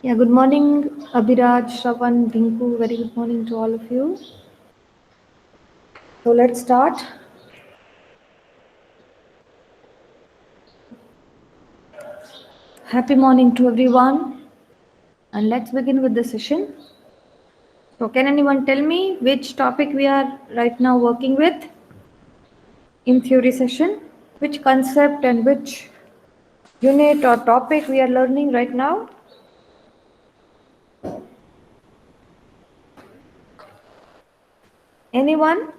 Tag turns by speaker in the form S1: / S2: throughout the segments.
S1: Yeah, good morning, Abhiraj, Shravan, Dinku. Very good morning to all of you. So let's start. Happy morning to everyone. And let's begin with the session. So, can anyone tell me which topic we are right now working with in theory session? Which concept and which unit or topic we are learning right now? Anyone?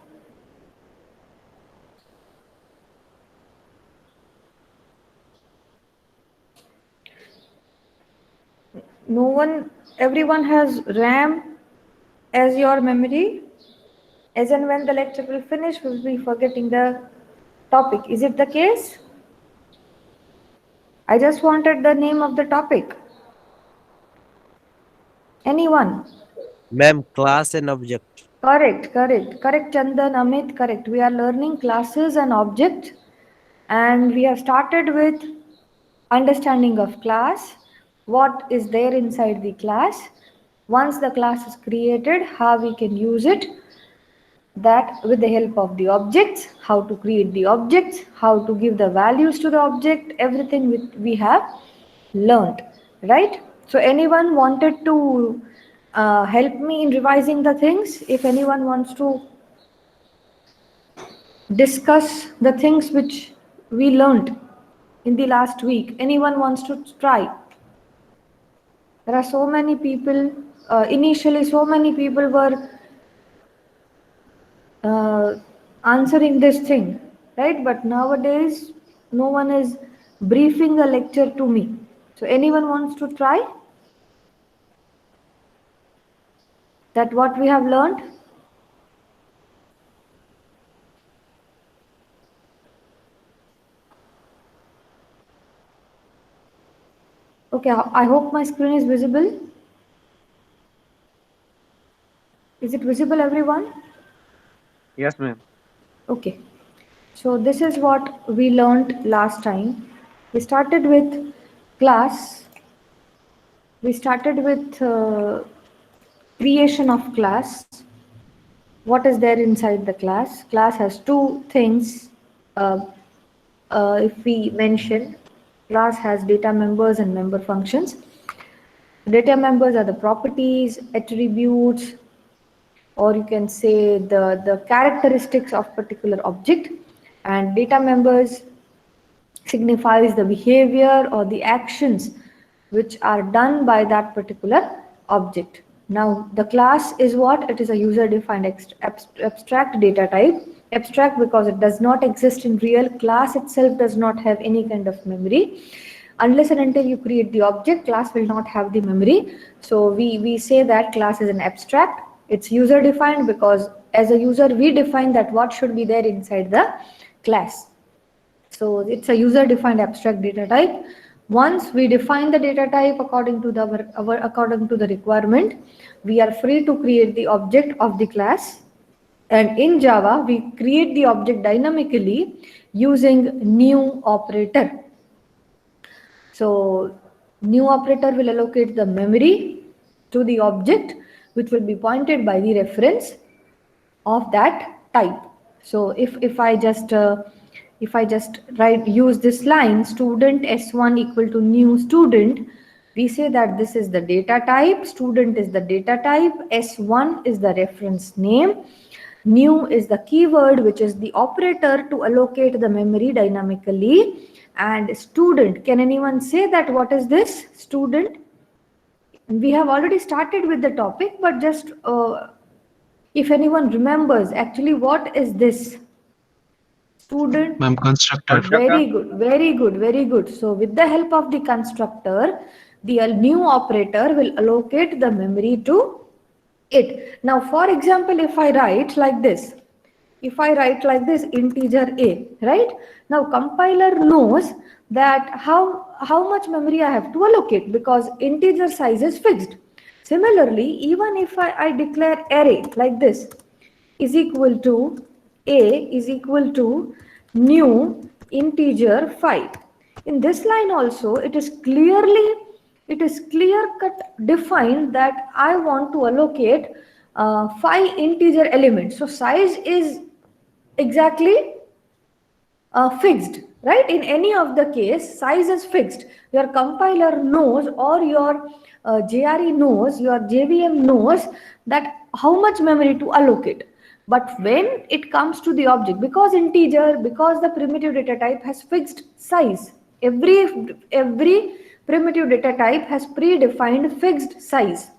S1: No one, everyone has RAM as your memory. As and when the lecture will finish, we will be forgetting the topic. Is it the case? I just wanted the name of the topic. Anyone?
S2: Ma'am, class and object.
S1: Correct, Chandan, Amit, correct. We are learning classes and objects, and we have started with understanding of class, what is there inside the class. Once the class is created, how we can use it, that with the help of the objects, how to create the objects, how to give the values to the object, everything we have learned, right? So anyone wanted to help me in revising the things? If anyone wants to discuss the things which we learned in the last week, anyone wants to try? There are so many people, initially so many people were uh, answering this thing, right? But nowadays, no one is briefing the lecture to me. So, anyone wants to try that what we have learned? Okay, I hope my screen is visible. Is it visible, everyone?
S3: Yes, ma'am.
S1: Okay. So, this is what we learned last time. We started with class, we started with creation of class. What is there inside the class? Class has two things. Uh, if we mention, class has data members and member functions. Data members are the properties, attributes, or you can say the characteristics of particular object, and data members signifies the behavior or the actions which are done by that particular object. Now, the class is what? It is a user-defined abstract data type. Abstract because it does not exist in real. Class itself does not have any kind of memory. Unless and until you create the object, class will not have the memory. So we say that class is an abstract. It's user-defined because as a user, we define that what should be there inside the class. So it's a user-defined abstract data type. Once we define the data type according to according to the requirement, we are free to create the object of the class. And in Java, we create the object dynamically using new operator. So new operator will allocate the memory to the object, which will be pointed by the reference of that type. So if I just use this line, student S1 equal to new student, we say that this is the data type, student is the data type, S1 is the reference name, new is the keyword which is the operator to allocate the memory dynamically, and student, can anyone say that what is this student? We have already started with the topic, but just if anyone remembers, actually, what is this? Student,
S4: Ma'am, constructor.
S3: Constructor.
S1: very good. So with the help of the constructor, the new operator will allocate the memory to it. Now, for example, if I write like this, integer a, right? Now compiler knows that how much memory I have to allocate because integer size is fixed. Similarly, even if I declare array like this is equal to a is equal to new integer 5. In this line also, it is clearly it is clear cut defined that I want to allocate 5 integer elements. So size is exactly fixed, right? In any of the case, size is fixed. Your compiler knows, or your JRE knows, your JVM knows that how much memory to allocate. But when it comes to the object, because integer, because the primitive data type has fixed size, every primitive data type has predefined fixed size,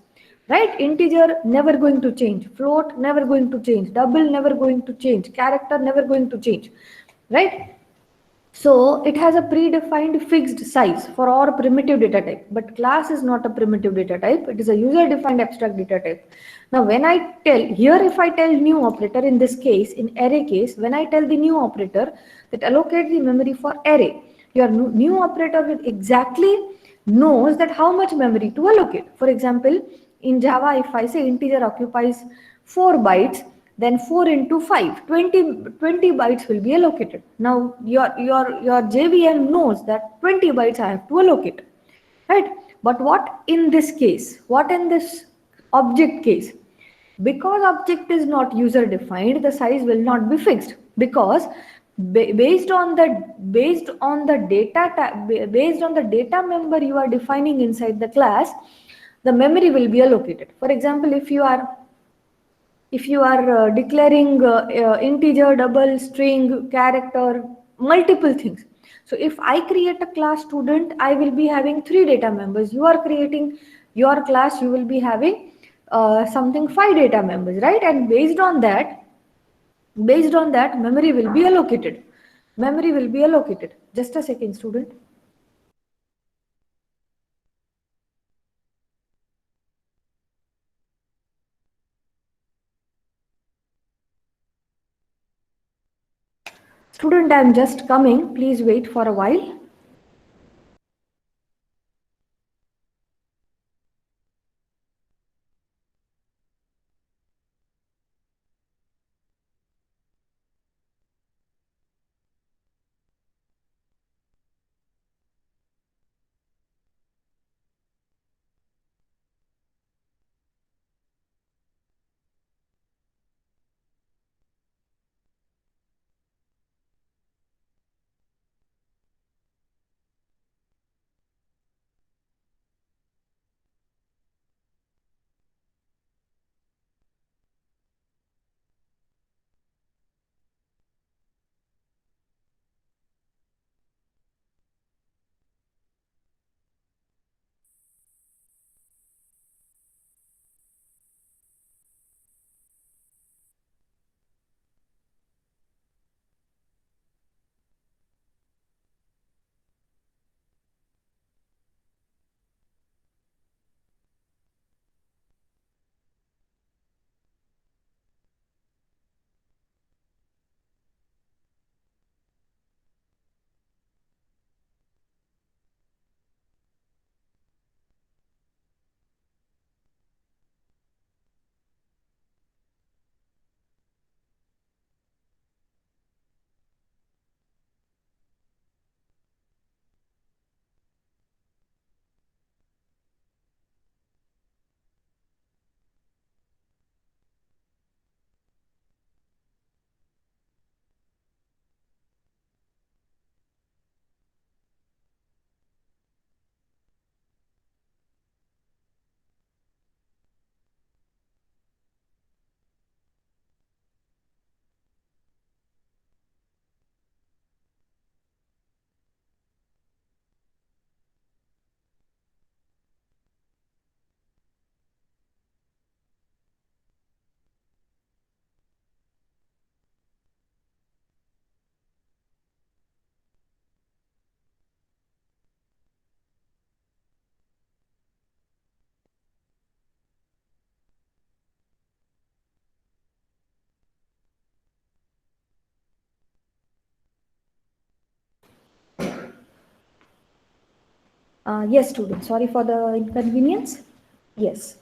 S1: right? Integer never going to change, float never going to change, double never going to change, character never going to change, right? So it has a predefined fixed size for our primitive data type, but class is not a primitive data type. It is a user defined abstract data type. Now, when I tell here, if I tell new operator in this case, in array case, when I tell the new operator that allocate the memory for array, your new operator will exactly knows that how much memory to allocate. For example, in Java, if I say integer occupies 4 bytes, then 4 into 5, 20 bytes will be allocated. Now your JVM knows that 20 bytes I have to allocate, right? But what in this case, what in this object case? Because object is not user defined, the size will not be fixed, because based on the data member you are defining inside the class, the memory will be allocated. For example, if you are declaring integer, double, string, character, multiple things. So if I create a class student, I will be having 3 data members. You are creating your class, you will be having something 5 data members, right? And based on that, memory will be allocated. Memory will be allocated. Just a second, student. Student, I am just coming. Please wait for a while. Yes, student. Sorry for the inconvenience. Yes.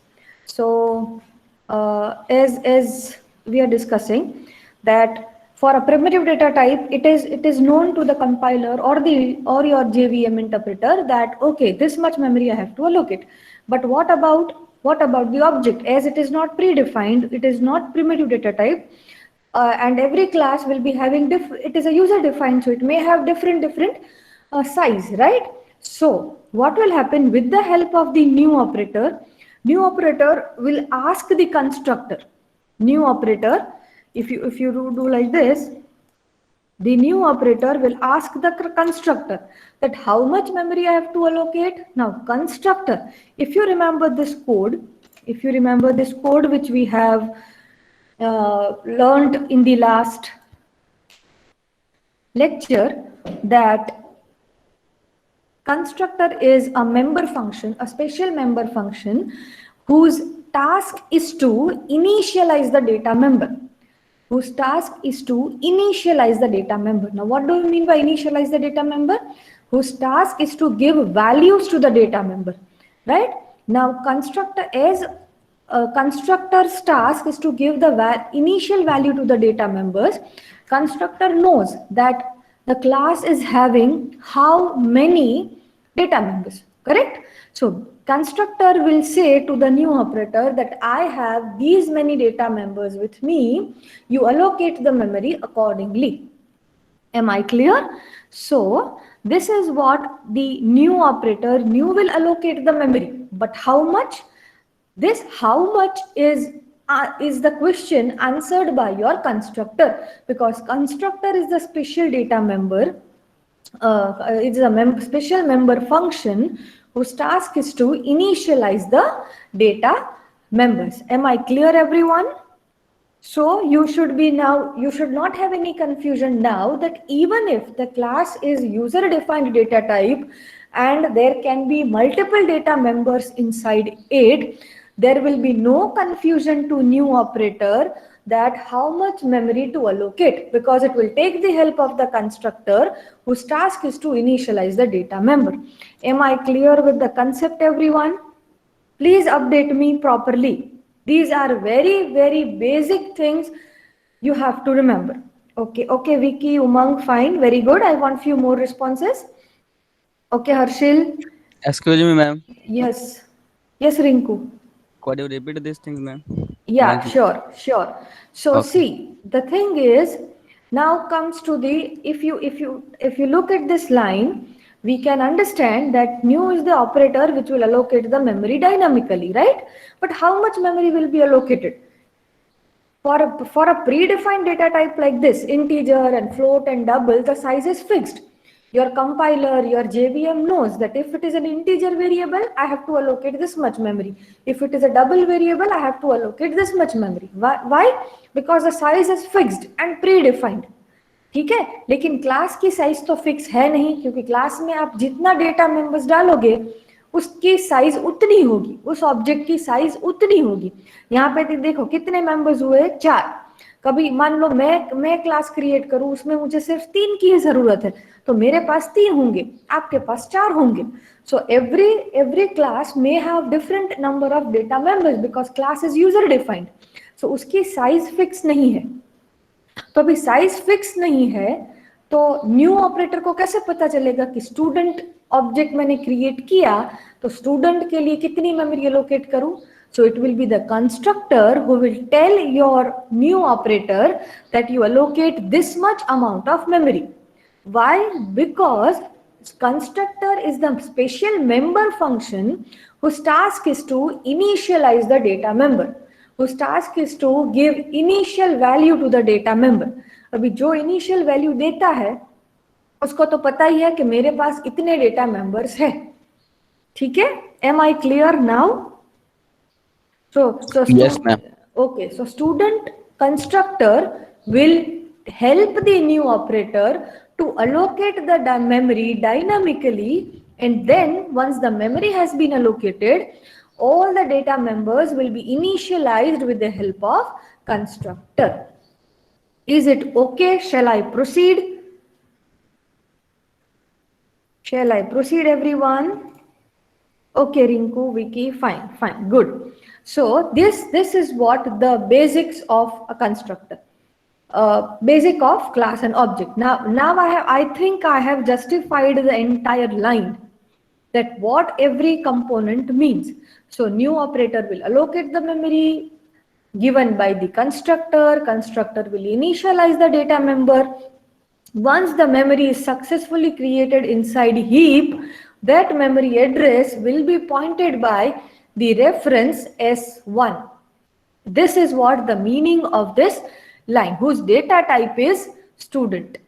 S1: So, as we are discussing that For a primitive data type, it is known to the compiler or your JVM interpreter that okay, this much memory I have to allocate. But what about the object? As it is not predefined, it is not primitive data type, and every class will be having it is a user defined, so it may have different size, right? So what will happen with the help of the new operator? New operator will ask the constructor. New operator, if you do like this, the new operator will ask the constructor that how much memory I have to allocate. Now constructor, if you remember this code, which we have learned in the last lecture, that constructor is a member function, a special member function whose task is to initialize the data member. Whose task is to initialize the data member. Now, what do you mean by initialize the data member? Whose task is to give values to the data member, right? Now, constructor's task is to give the initial value to the data members. Constructor knows that the class is having how many data members, correct? So constructor will say to the new operator that I have these many data members with me, you allocate the memory accordingly. Am I clear? So this is what the new operator will allocate the memory, but how much? This how much is the question answered by your constructor, because constructor is the special data member. It's a special member function whose task is to initialize the data members. Am I clear, everyone? So you should not have any confusion now that even if the class is user defined data type and there can be multiple data members inside it, there will be no confusion to new operator that how much memory to allocate, because it will take the help of the constructor whose task is to initialize the data member. Am I clear with the concept, everyone? Please update me properly. These are very, very basic things you have to remember. Okay, Vicky, Umang, fine, very good. I want few more responses. Okay, Harshil.
S4: Excuse me, ma'am.
S1: Yes, Rinku.
S4: Could you repeat these things, ma'am?
S1: Yeah,
S4: Like,
S1: sure. So
S4: okay.
S1: see, the thing is, now comes to the, if you look at this line, we can understand that new is the operator which will allocate the memory dynamically, right? But how much memory will be allocated? For a predefined data type like this, integer and float and double, the size is fixed. Your compiler, your JVM knows that if it is an integer variable, I have to allocate this much memory. If it is a double variable, I have to allocate this much memory. Why? Because the size is fixed and predefined. ठीक है, लेकिन class की size तो fix है नहीं, क्योंकि class में आप जितना डेटा मेंबर्स डालोगे उसकी साइज उतनी होगी, उस ऑब्जेक्ट की साइज उतनी होगी. यहाँ पे देखो कितने मेंबर्स हुए, 4. कभी मान लो मैं क्लास क्रिएट करूं, उसमें मुझे सिर्फ 3 की जरूरत है, तो मेरे पास 3 होंगे, आपके पास 4 होंगे. So every class may have different number of data members because class is user defined. So उसकी साइज फिक्स नहीं है. तो अभी साइज फिक्स नहीं है, तो न्यू ऑपरेटर को कैसे पता चलेगा कि स्टूडेंट ऑब्जेक्ट मैंने क्रिएट किया तो स्टूडेंट के लिए कितनी मेमोरी एलोकेट करूं? So it will be the constructor who will tell your new operator that you allocate this much amount of memory. Why? Because constructor is the special member function whose task is to initialize the data member, whose task is to give initial value to the data member. अभी जो initial value देता है उसको तो पता ही है कि मेरे पास इतने डेटा मेंबर्स है. ठीक है? Am I clear now? So
S4: Yes, ma'am.
S1: Okay, so student constructor will help the new operator to allocate the memory dynamically, and then once the memory has been allocated, all the data members will be initialized with the help of constructor. Is it okay? Shall I proceed? Shall I proceed, everyone? Okay, Rinku, Vicky, fine, good. So this is what the basics of a constructor. basic of class and object. Now I think I have justified the entire line, that what every component means. So new operator will allocate the memory given by the constructor. Constructor will initialize the data member. Once the memory is successfully created inside heap, that memory address will be pointed by the reference S1. This is what the meaning of this line, whose data type is student,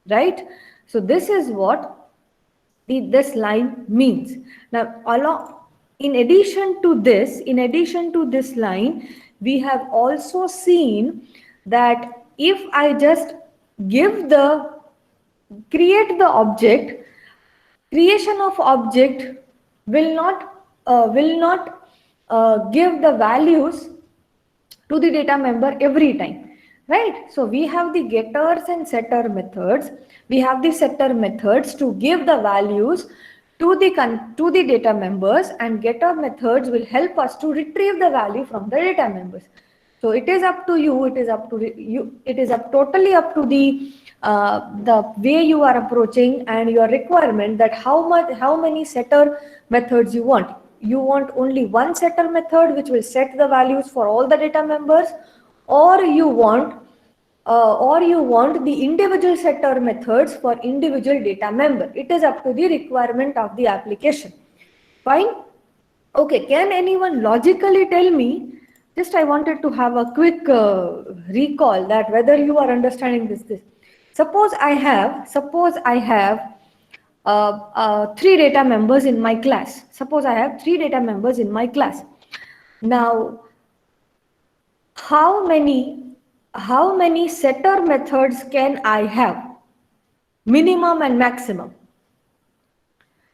S1: right? So this is what this line means. Now, in addition to this line, we have also seen that if I just create the object, creation of object will not give the values to the data member every time, right? So we have the getters and setter methods. We have the setter methods to give the values to the data members, and getter methods will help us to retrieve the value from the data members. So it is up to you. It is totally up to the way you are approaching and your requirement, that how many setter methods you want. You want only one setter method which will set the values for all the data members, or you want the individual setter methods for individual data member. It is up to the requirement of the application. Fine. Okay, can anyone logically tell me, just I wanted to have a quick recall that whether you are understanding this. Suppose I have 3 data members in my class. Suppose I have 3 data members in my class. Now, how many setter methods can I have? Minimum and maximum.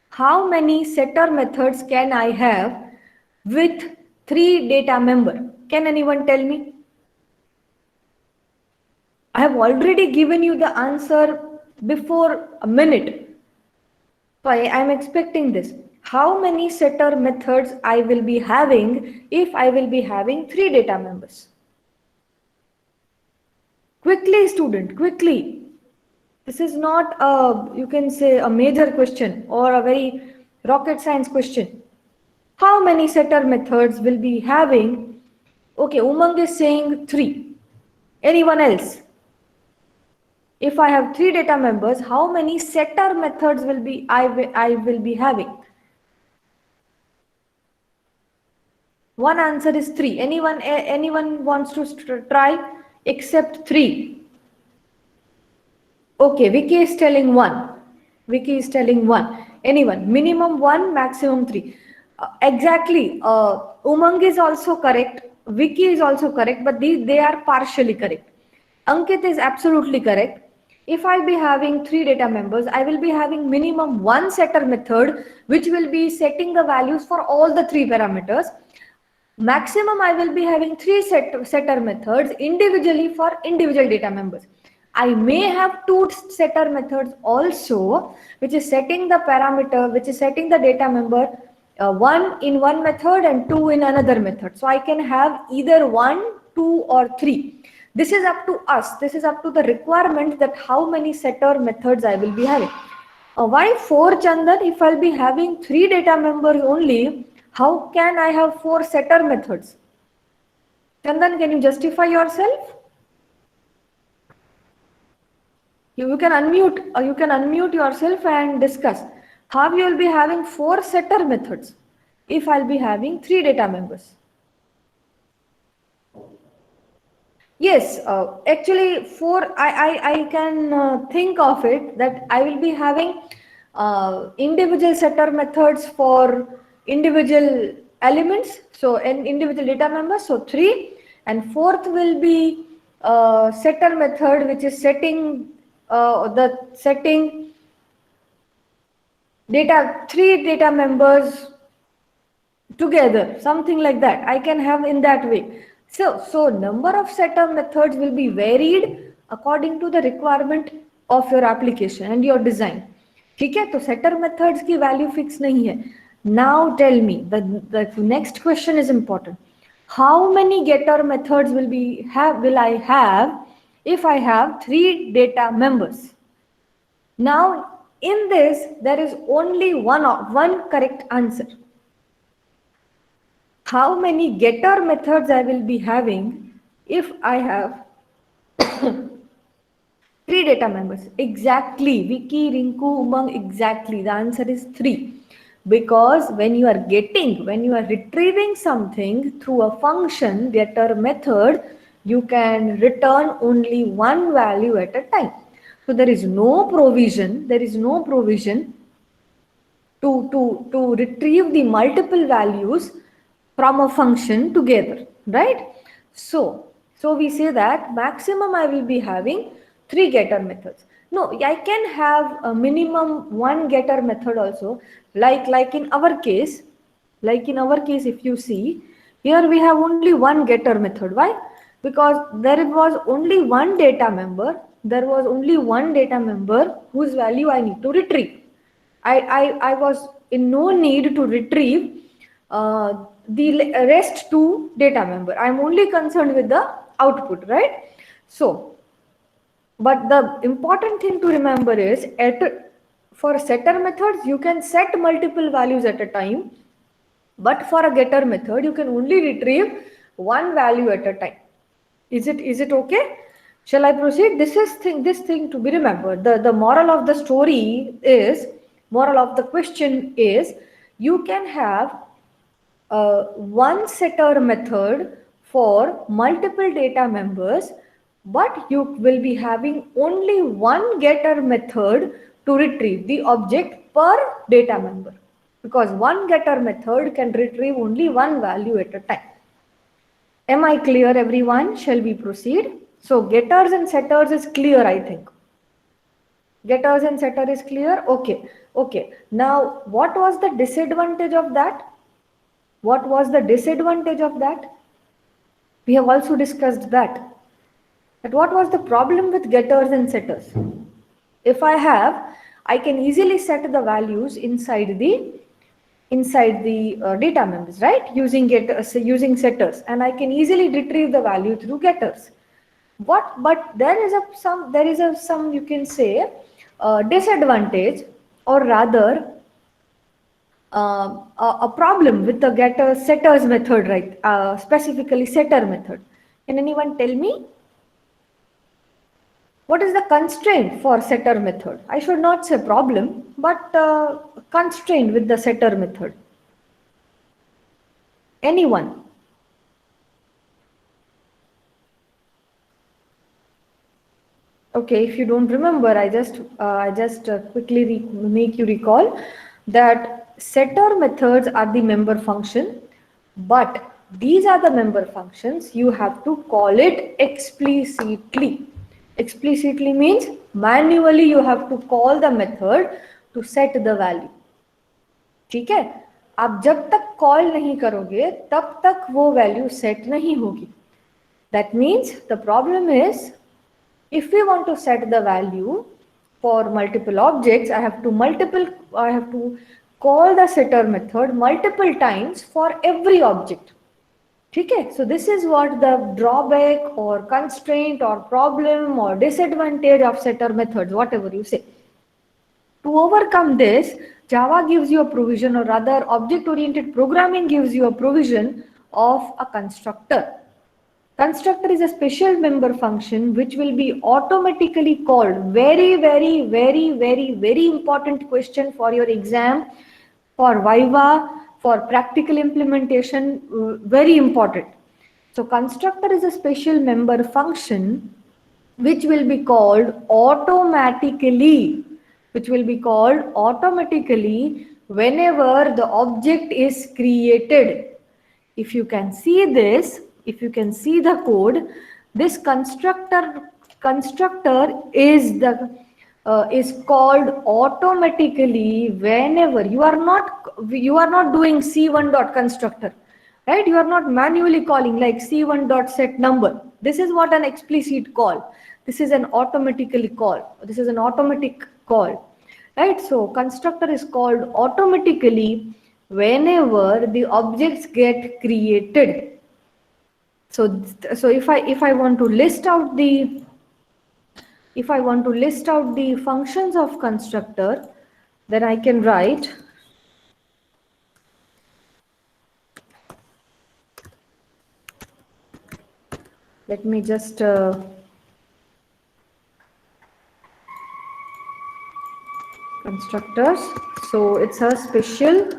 S1: How many setter methods can I have with 3 data member? Can anyone tell me? I have already given you the answer before a minute. So I am expecting this. How many setter methods I will be having if I will be having 3 data members? Quickly, student, quickly. This is not you can say a major question or a very rocket science question. How many setter methods will be having? Okay, Umang is saying 3. Anyone else? If I have 3 data members, how many setter methods will be I will be having? One answer is 3. Anyone wants to try? Except 3. Okay, Vicky is telling 1. Vicky is telling 1. Anyone? Minimum 1, maximum 3. Exactly. Umang is also correct. Vicky is also correct, but they are partially correct. Ankit is absolutely correct. If I'll be having 3 data members, I will be having minimum 1 setter method, which will be setting the values for all the 3 parameters. Maximum, I will be having 3 setter methods individually for individual data members. I may have 2 setter methods also, which is setting the parameter, which is setting the data member 1 in one method and 2 in another method. So I can have either 1, 2 or 3. This is up to us. This is up to the requirement that how many setter methods I will be having. Why 4, Chandan? If I'll be having 3 data members only, how can I have 4 setter methods? Chandan, can you justify yourself? You can unmute yourself and discuss. How you will be having 4 setter methods if I'll be having 3 data members? Yes, actually 4, I can think of it that I will be having individual setter methods for individual elements, so in individual data members, so 3, and 4th will be setter method, which is setting data 3 data members together, something like that. I can have in that way. So number of setter methods will be varied according to the requirement of your application and your design. ठीक है, तो setter methods की value fix नहीं है. Now tell me, the next question is important. How many getter methods will I have if I have 3 data members. Now, in this, there is only one correct answer. How many getter methods I will be having if I have 3 data members? Exactly. Vicky, Rinku, Umang, exactly. The answer is 3. Because when you are retrieving something through a function, getter method, you can return only one value at a time. So there is no provision to retrieve the multiple values from a function together, right? So we say that maximum I will be having 3 getter methods. No, I can have a minimum 1 getter method also, like in our case, if you see, here we have only one getter method. Why? Because there was only one data member, whose value I need to retrieve. I was in no need to retrieve the rest 2 data member. I'm only concerned with the output, right? So, but the important thing to remember is for setter methods, you can set multiple values at a time, but for a getter method, you can only retrieve one value at a time. Is it okay? Shall I proceed? This thing to be remembered. The moral of the question is, you can have one setter method for multiple data members, but you will be having only one getter method to retrieve the object per data member, because one getter method can retrieve only one value at a time. Am I clear, everyone? Shall we proceed? So getters and setters is clear, I think. Getters and setter is clear? Okay. Now, what was the disadvantage of that? We have also discussed that. But what was the problem with getters and setters? If I can easily set the values inside the data members, right? Using setters, and I can easily retrieve the value through getters. But there is some you can say disadvantage, or rather a problem with the setters method, right? Specifically setter method. Can anyone tell me? What is the constraint for setter method? I should not say problem, but constraint with the setter method. Anyone? Okay, if you don't remember, I just quickly make you recall that setter methods are the member function, but these are the member functions. You have to call it explicitly. Explicitly means manually you have to call the method to set the value. ठीक है? आप जब तक call नहीं करोगे तब तक वो वैल्यू सेट नहीं होगी. That means the problem is, if we want to set the value for multiple objects, I have to call the setter method multiple times for every object. Okay, so this is what the drawback or constraint or problem or disadvantage of setter methods, whatever you say. To overcome this, Java gives you a provision, or rather object-oriented programming gives you a provision of a constructor. Constructor is a special member function which will be automatically called. Very, very, very, very, very important question for your exam, for Viva, for practical implementation, very important. So constructor is a special member function which will be called automatically, whenever the object is created. If you can see this, if you can see the code, this constructor is called automatically whenever you are not doing c1.constructor, right? You are not manually calling like c1.set number. This is what an explicit call. This is an automatically call. This is an automatic call, right? So constructor is called automatically whenever the objects get created. So if I want to list out the If I want to list out the functions of constructor, then I can write let me just constructors. So it's a special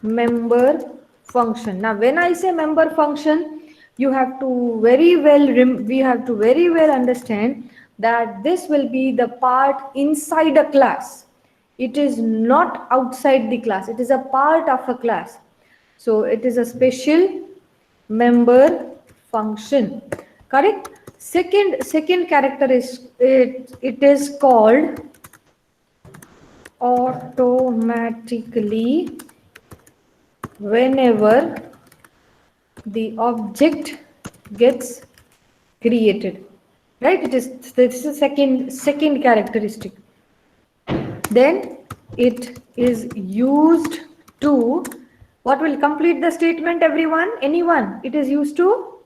S1: member function. Now when I say member function, you have to we have to very well understand that this will be the part inside a class. It is not outside the class, it is a part of a class. So it is a special member function, correct? Second character is it is called automatically whenever the object gets created, right? This is the second characteristic. Then it is used to, what will complete the statement, everyone? Anyone? It is used to,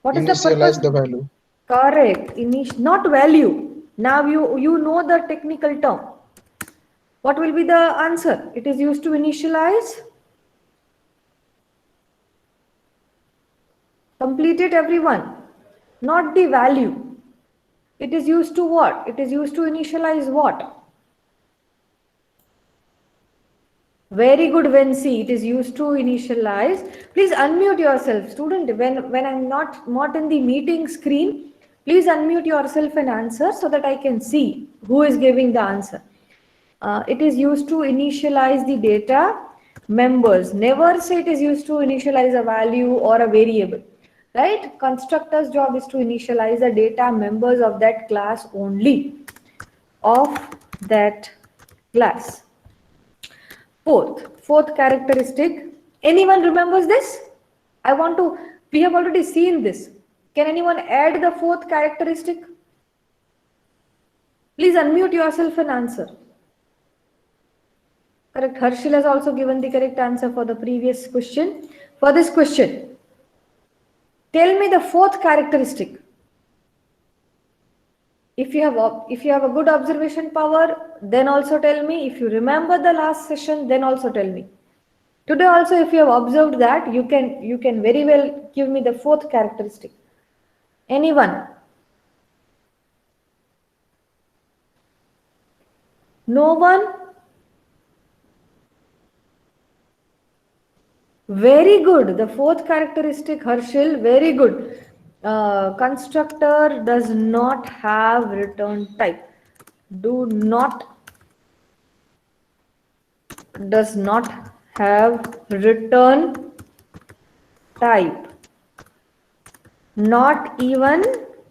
S1: what is the purpose?
S5: Initialize the value.
S1: Correct. Not value. Now you know the technical term. What will be the answer? It is used to initialize. Complete it, everyone. Not the value. It is used to what? It is used to initialize what? Very good, Vensi. It is used to initialize. Please unmute yourself. Student, when I'm not in the meeting screen, please unmute yourself and answer so that I can see who is giving the answer. It is used to initialize the data members. Never say it is used to initialize a value or a variable. Right? Constructor's job is to initialize the data members of that class only. Of that class. Fourth characteristic. Anyone remembers this? We have already seen this. Can anyone add the fourth characteristic? Please unmute yourself and answer. Correct. Harshil has also given the correct answer for the previous question. For this question, tell me the fourth characteristic. If you have a good observation power, then also tell me. If you remember the last session, then also tell me. Today also, if you have observed that, you can very well give me the fourth characteristic. Anyone? No one? Very good. The fourth characteristic, Harshil, very good. Constructor does not have return type. Does not have return type. Not even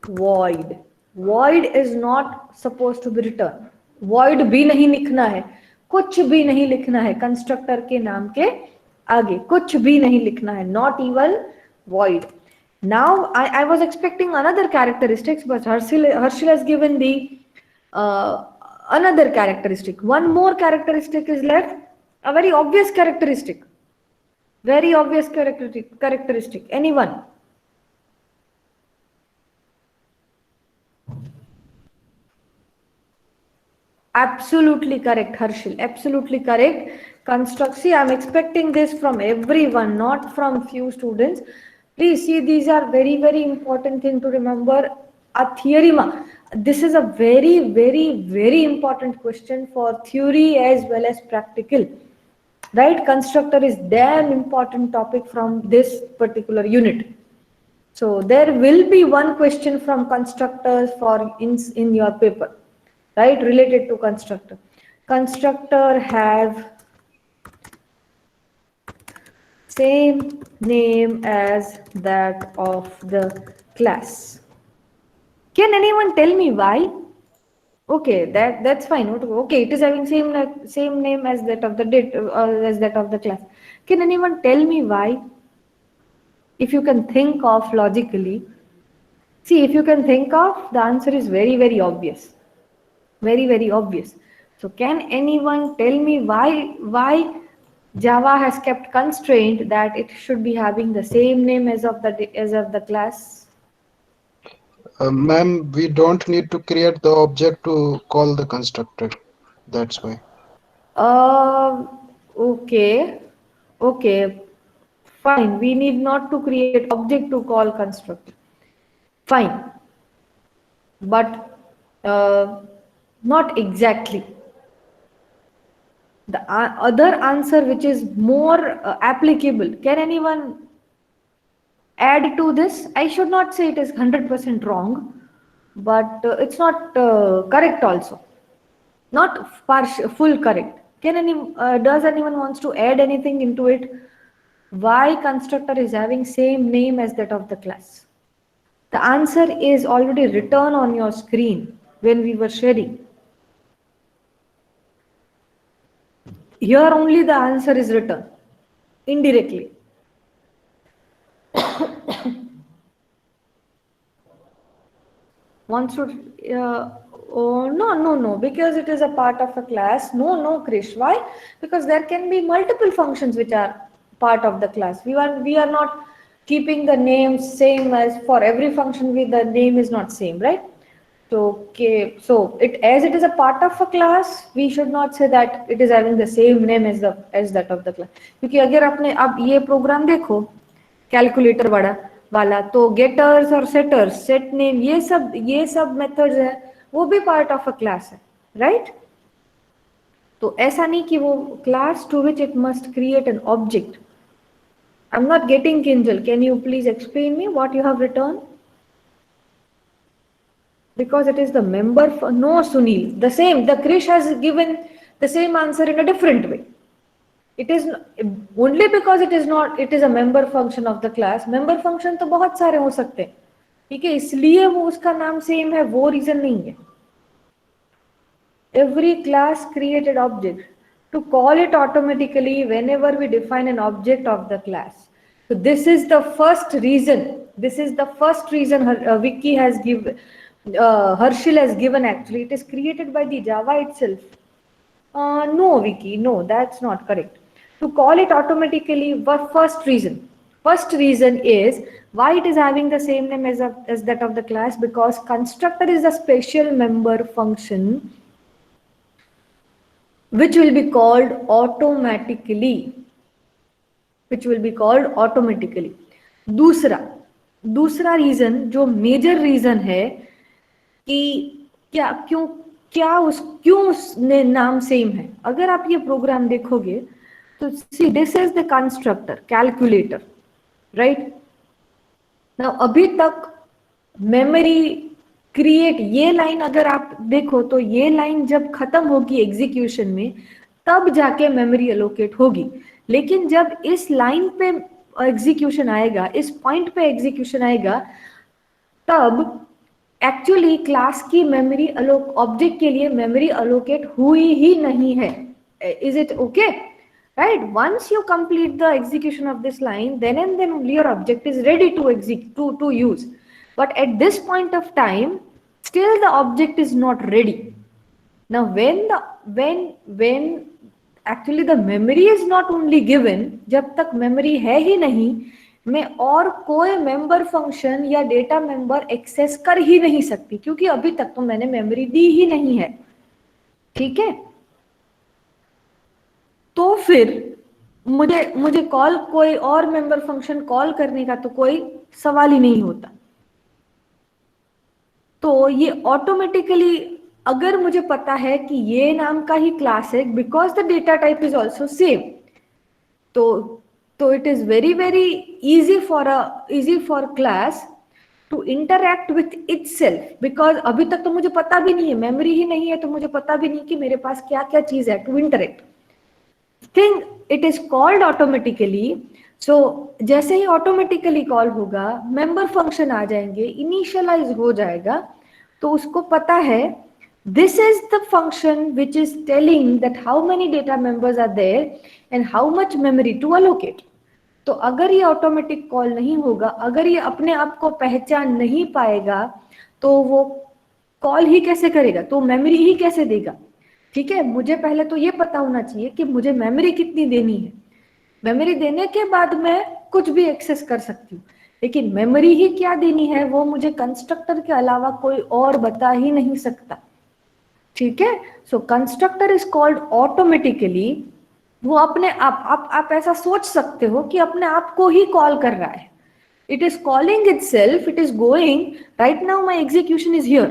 S1: void. Void is not supposed to be returned. Void भी नहीं लिखना है, कुछ भी नहीं लिखना है constructor के नाम के आगे, कुछ भी नहीं लिखना है, not even void. Now I was expecting another characteristics, but Harshil has given the another characteristic. One more characteristic is left, a very obvious characteristic. Very obvious characteristic. Anyone? Absolutely correct, Harshil. Absolutely correct. See, I'm expecting this from everyone, not from few students. Please see, these are very, very important thing to remember. A theorem. This is a very, very, very important question for theory as well as practical. Right? Constructor is damn important topic from this particular unit. So there will be one question from constructors for in your paper. Right, related to constructor. Constructor have same name as that of the class. Can anyone tell me why? Okay, that's fine. Okay, it is having same name as that of the class. Can anyone tell me why? If you can think of logically. See, if you can think of, the answer is very, very obvious. Very, very obvious. So can anyone tell me why Java has kept constraint that it should be having the same name as of the class?
S5: Ma'am, we don't need to create the object to call the constructor. That's why.
S1: Uh, okay, okay, fine. We need not to create object to call constructor. Fine, but not exactly. The other answer, which is more applicable, can anyone add to this? I should not say it is 100% wrong, but it's not correct also. Not full correct. Does anyone wants to add anything into it? Why constructor is having same name as that of the class? The answer is already written on your screen when we were sharing. Here only the answer is written indirectly. One should, oh, no, because it is a part of a class. No, Krish. Why? Because there can be multiple functions which are part of the class. We are not keeping the names same as for every function. The name is not same, right? So okay, so as it is a part of a class, we should not say that it is having the same name as that of the class. क्योंकि अगर आपने अब ये programme देखो calculator वाला तो Gators और setters set name ये सब मेथड्स है वो भी पार्ट ऑफ अ क्लास है राइट तो ऐसा नहीं कि वो class to which it must create an object I am not getting Kinjal can you please explain me what you have return because it is the member no Sunil the Krish has given the same answer in a different way. It is only because it is a member function of the class. Member function तो बहुत सारे हो सकते हैं ठीक है इसलिए वो उसका नाम सेम है वो रीजन नहीं है. Every class created object to call it automatically whenever we define an object of the class. So this is the first reason. Vicky has given. Harshil has given actually. It is created by the Java itself. No, Vicky, no, that's not correct. To call it automatically, first reason is why it is having the same name as that of the class, because constructor is a special member function which will be called automatically. दूसरा reason जो major reason है कि क्यों उसने नाम same है. अगर आप ये प्रोग्राम देखोगे तो see this is the constructor calculator right. Now अभी तक मेमोरी क्रिएट ये लाइन अगर आप देखो तो ये लाइन जब खत्म होगी एग्जीक्यूशन में तब जाके मेमोरी एलोकेट होगी. लेकिन जब इस लाइन पे एग्जीक्यूशन आएगा इस पॉइंट पे एग्जीक्यूशन आएगा तब एक्चुअली क्लास की मेमोरी ऑब्जेक्ट के लिए मेमोरी अलोकेट हुई ही नहीं है. Is it okay right? Once you complete the execution of this line then and then only your object is ready to use, but at this point of time still the object is not ready. Now when actually the memory is not only given, जब तक memory है ही नहीं मैं और कोई member function या data member access कर ही नहीं सकती क्योंकि अभी तक तो मैंने मेमोरी दी ही नहीं है. ठीक है तो फिर मुझे कॉल कोई और मेंबर फंक्शन कॉल करने का तो कोई सवाल ही नहीं होता. तो ये ऑटोमेटिकली अगर मुझे पता है कि ये नाम का ही क्लास है because the data type is also same तो it is very very easy for class to interact with itself because अभी तक तो मुझे पता भी नहीं है मेमोरी ही नहीं है तो मुझे पता भी नहीं कि मेरे पास क्या क्या चीज है to interact. Thing it is called automatically. So जैसे ही ऑटोमेटिकली कॉल होगा मेंबर फंक्शन आ जाएंगे इनिशियलाइज हो जाएगा तो उसको पता है this is the function which is telling that how many data members are there and how much memory to allocate. तो अगर ये ऑटोमेटिक कॉल नहीं होगा अगर ये अपने आप को पहचान नहीं पाएगा तो वो कॉल ही कैसे करेगा तो मेमोरी ही कैसे देगा. ठीक है मुझे पहले तो ये पता होना चाहिए कि मुझे मेमोरी कितनी देनी है. मेमोरी देने के बाद मैं कुछ भी एक्सेस कर सकती हूँ लेकिन मेमोरी ही क्या देनी है वो मुझे कंस्ट्रक्टर के अलावा कोई और बता ही नहीं सकता, ठीक है। सो कंस्ट्रक्टर इज कॉल्ड ऑटोमेटिकली, वो अपने आप ऐसा सोच सकते हो कि अपने आप को ही कॉल कर रहा है, it is calling it self, it is going right now my execution is here,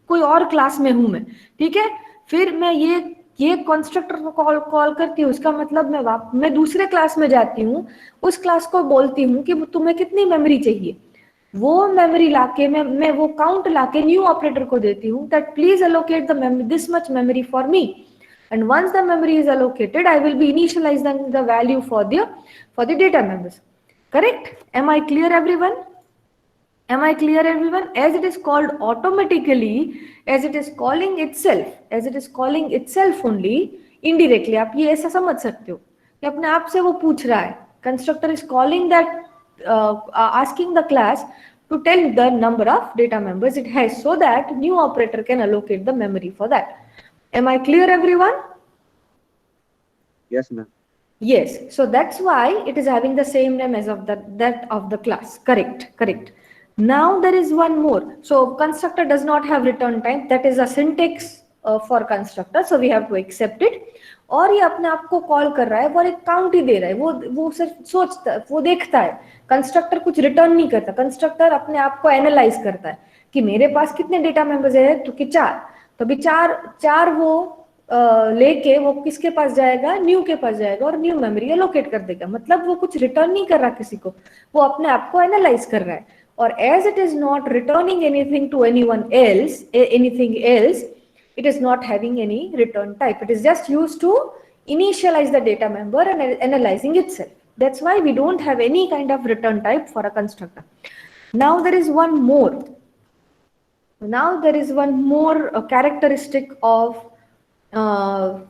S1: कोई और क्लास में हूं मैं, ठीक है। फिर मैं ये कंस्ट्रक्टर को कॉल करती हूँ, उसका मतलब मैं दूसरे क्लास में जाती हूँ, उस क्लास को बोलती हूँ कि तुम्हें कितनी मेमोरी चाहिए, वो मेमोरी लाके मैं वो काउंट लाके न्यू ऑपरेटर को देती हूँ that please allocate the memory this much memory for me, and once the memory is allocated I will be initializing the value for the data members. Correct? Am I clear everyone? Am I clear everyone? As it is called automatically, as it is calling itself only indirectly, आप ये ऐसा समझ सकते हो कि अपने आप से वो पूछ रहा है, constructor is calling that asking the class to tell the number of data members it has so that new operator can allocate the memory for that. Am I clear everyone?
S3: Yes, ma'am.
S1: Yes, so that's why it is having the same name as of that of the class. Correct. Now there is one more. So constructor does not have return time. That is a syntax for constructor. So we have to accept it. और ये अपने आप को call कर रहा है, वो एक काउंट ही दे रहा है, वो सिर्फ सोचता है, वो देखता है, कंस्ट्रक्टर कुछ रिटर्न नहीं करता, कंस्ट्रक्टर अपने आप को एनालाइज करता है कि मेरे पास कितने डेटा मेंबर्स है, तो कि 4, तो अभी चार वो लेके वो किसके पास जाएगा, न्यू के पास जाएगा और न्यू मेमोरी एलोकेट कर देगा, मतलब वो कुछ रिटर्न नहीं कर रहा किसी को, वो अपने आप को एनालाइज कर रहा है। और as it is not returning anything to anything else, it is not having any return type, it is just used to initialize the data member and analyzing itself. That's why we don't have any kind of return type for a constructor. Now there is one more characteristic of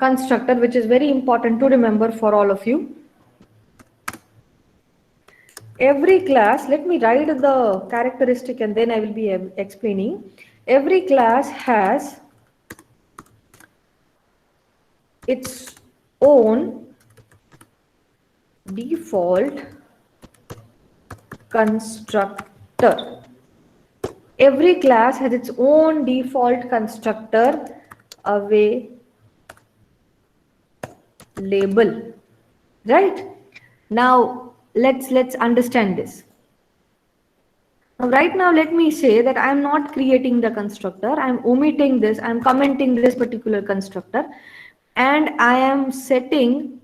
S1: constructor which is very important to remember for all of you. Every class, let me write the characteristic and then I will be explaining. Every class has its own default constructor. Every class has its own default constructor available, right? Now let's understand this. Now right now let me say that I am not creating the constructor, I am omitting this, I am commenting this particular constructor, and I am setting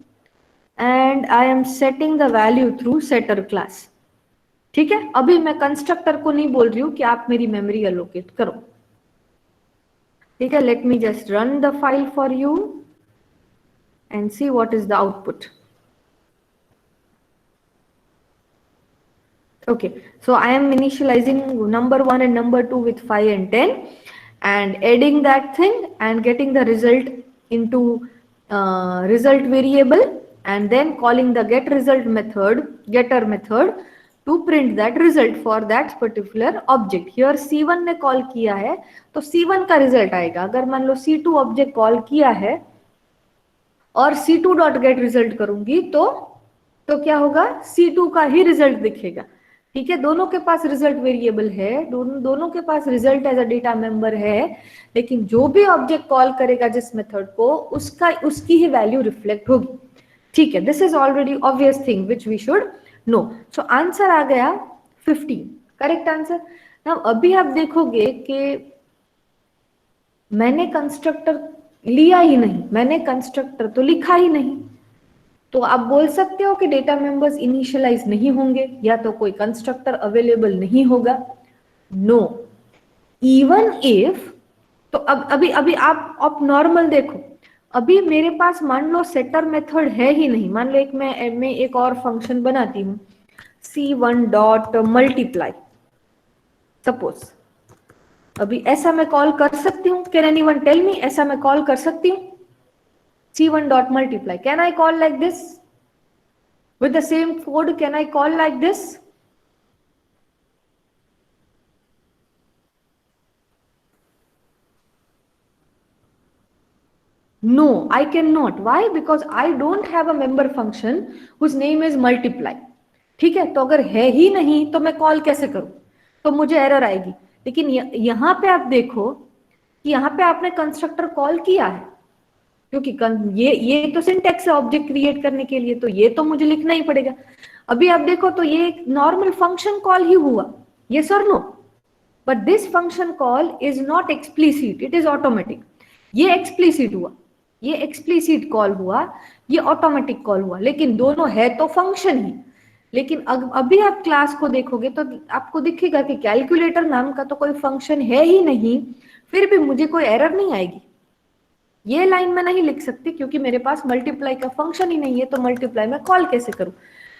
S1: the value through setter class. ठीक है, अभी मैं constructor को नहीं बोल रही हूँ कि आप मेरी मेमोरी एलोकेट करो, ठीक है। Let me just run the file for you and see what is the output. Okay, so I am initializing number 1 and number 2 with 5 and 10 and adding that thing and getting the result into result variable and then calling the getter method to print that result for that particular object. Here C1 ने call किया है तो C1 का result आएगा। अगर मान लो C2 object call किया है और C2 डॉट गेट रिजल्ट करूंगी तो क्या होगा, C2 का ही रिजल्ट दिखेगा, ठीक है। दोनों के पास रिजल्ट वेरिएबल है, दोनों के पास result as a data member है, लेकिन जो भी ऑब्जेक्ट कॉल करेगा जिस मेथड को उसकी ही वैल्यू रिफ्लेक्ट होगी, ठीक है। This is already obvious thing which we should know. So answer आ गया 15, करेक्ट आंसर। नाउ अभी आप देखोगे कि मैंने कंस्ट्रक्टर लिया ही नहीं, मैंने कंस्ट्रक्टर तो लिखा ही नहीं, तो आप बोल सकते हो कि डेटा मेंबर्स इनिशियलाइज नहीं होंगे या तो कोई कंस्ट्रक्टर अवेलेबल नहीं होगा। नो, इवन इफ, तो अब अभी आप नॉर्मल देखो, अभी मेरे पास मान लो सेटर मेथड है ही नहीं, मान लो मैं एक और फंक्शन बनाती हूँ C1 डॉट मल्टीप्लाई, सपोज अभी ऐसा मैं कॉल कर सकती हूँ, कैन एनीवन टेल मी, ऐसा मैं कॉल कर सकती हूँ C1 dot multiply, can I call like this with the same code, can I call like this? No, I cannot. Why? Because I don't have a member function whose name is multiply. ठीक है, तो अगर है ही नहीं तो मैं call कैसे करूं, तो मुझे एरर आएगी। लेकिन यहाँ पे आप देखो कि यहाँ पे आपने कंस्ट्रक्टर कॉल किया है, क्योंकि ये तो सिंटैक्स है ऑब्जेक्ट क्रिएट करने के लिए, तो ये तो मुझे लिखना ही पड़ेगा। अभी आप देखो तो ये एक नॉर्मल फंक्शन कॉल ही हुआ, यस और no, but this function call is not explicit, it is automatic. ये एक्सप्लिसिट हुआ, ये एक्सप्लिसिट कॉल हुआ, ये ऑटोमेटिक कॉल हुआ, लेकिन दोनों है तो फंक्शन ही। लेकिन अभी आप क्लास को देखोगे तो आपको दिखेगा कि कैलकुलेटर नाम का तो कोई फंक्शन है ही नहीं, फिर भी मुझे कोई एरर नहीं आएगी। ये लाइन मैं नहीं लिख सकती क्योंकि मेरे पास मल्टीप्लाई का फंक्शन ही नहीं है, तो मल्टीप्लाई में कॉल कैसे करूं।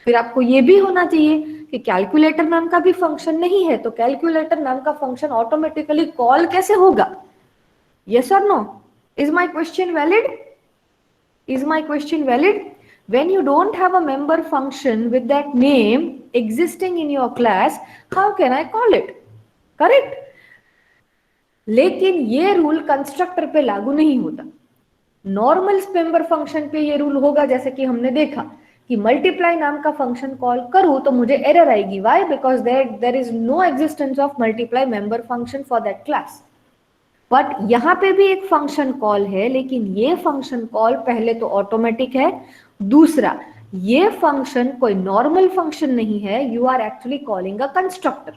S1: फिर आपको ये भी होना चाहिए कि कैलकुलेटर नाम का भी फंक्शन नहीं है, तो कैलकुलेटर नाम का फंक्शन ऑटोमेटिकली कॉल कैसे होगा, यस और no. Is my question valid? Is my question valid? When you don't have a member function with that name existing in your class, how can I call it? Correct? लेकिन ये rule constructor पे लागू नहीं होता। Normal member function पे ये rule होगा, जैसे कि हमने देखा कि मल्टीप्लाई नाम का फंक्शन कॉल करूं तो मुझे एरर आएगी। Why? Because there is no existence of multiply member function for that class. But यहाँ पे भी एक फंक्शन कॉल है, लेकिन ये फंक्शन कॉल पहले तो ऑटोमेटिक है, दूसरा ये फंक्शन कोई नॉर्मल फंक्शन नहीं है, you are actually calling a constructor.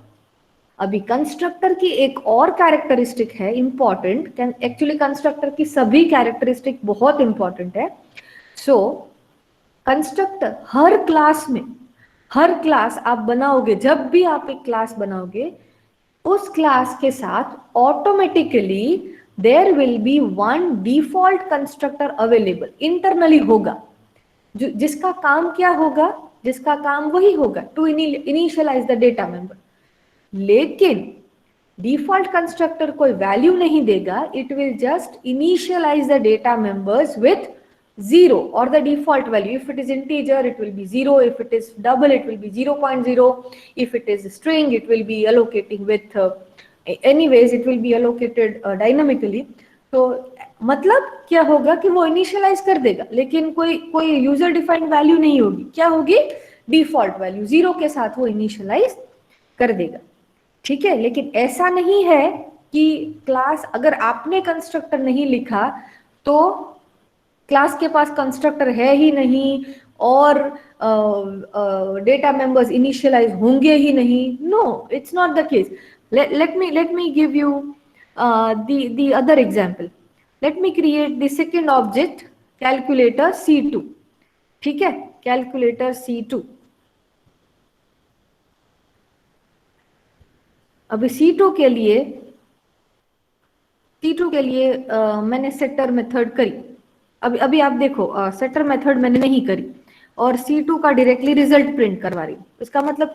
S1: अभी कंस्ट्रक्टर की एक और कैरेक्टरिस्टिक है इंपॉर्टेंट, एक्चुअली कंस्ट्रक्टर की सभी कैरेक्टरिस्टिक बहुत इंपॉर्टेंट है। सो कंस्ट्रक्टर हर क्लास में, हर क्लास आप बनाओगे, जब भी आप एक क्लास बनाओगे उस क्लास के साथ automatically there will be one default constructor available, internally होगा, जिसका काम क्या होगा, जिसका काम वही होगा to initialise the data member. लेकिन डिफॉल्ट कंस्ट्रक्टर कोई वैल्यू नहीं देगा, it will just initialise the data members with 0 or the default value. If it is integer, it will be 0. If it is double, it will be 0.0. If it is string, it will be allocating with anyways it will be allocated dynamically. तो मतलब क्या होगा कि वो initialise कर देगा, लेकिन कोई यूजर डिफाइंड वैल्यू नहीं होगी। क्या होगी? डिफॉल्ट वैल्यू 0 के साथ वो इनिशियलाइज कर देगा। ठीक है, लेकिन ऐसा नहीं है कि क्लास, अगर आपने कंस्ट्रक्टर नहीं लिखा तो क्लास के पास कंस्ट्रक्टर है ही नहीं और डेटा मेंबर्स इनिशियलाइज होंगे ही नहीं। No, it's not the case. let me give you the other example. Let me create the second object, calculator C2. ठीक है, calculator C2। अभी C2 के लिए मैंने सेटर मेथड करी। अभी आप देखो, सेटर मेथड मैंने नहीं करी और C2 का डायरेक्टली रिजल्ट प्रिंट करवा रही हूँ। इसका मतलब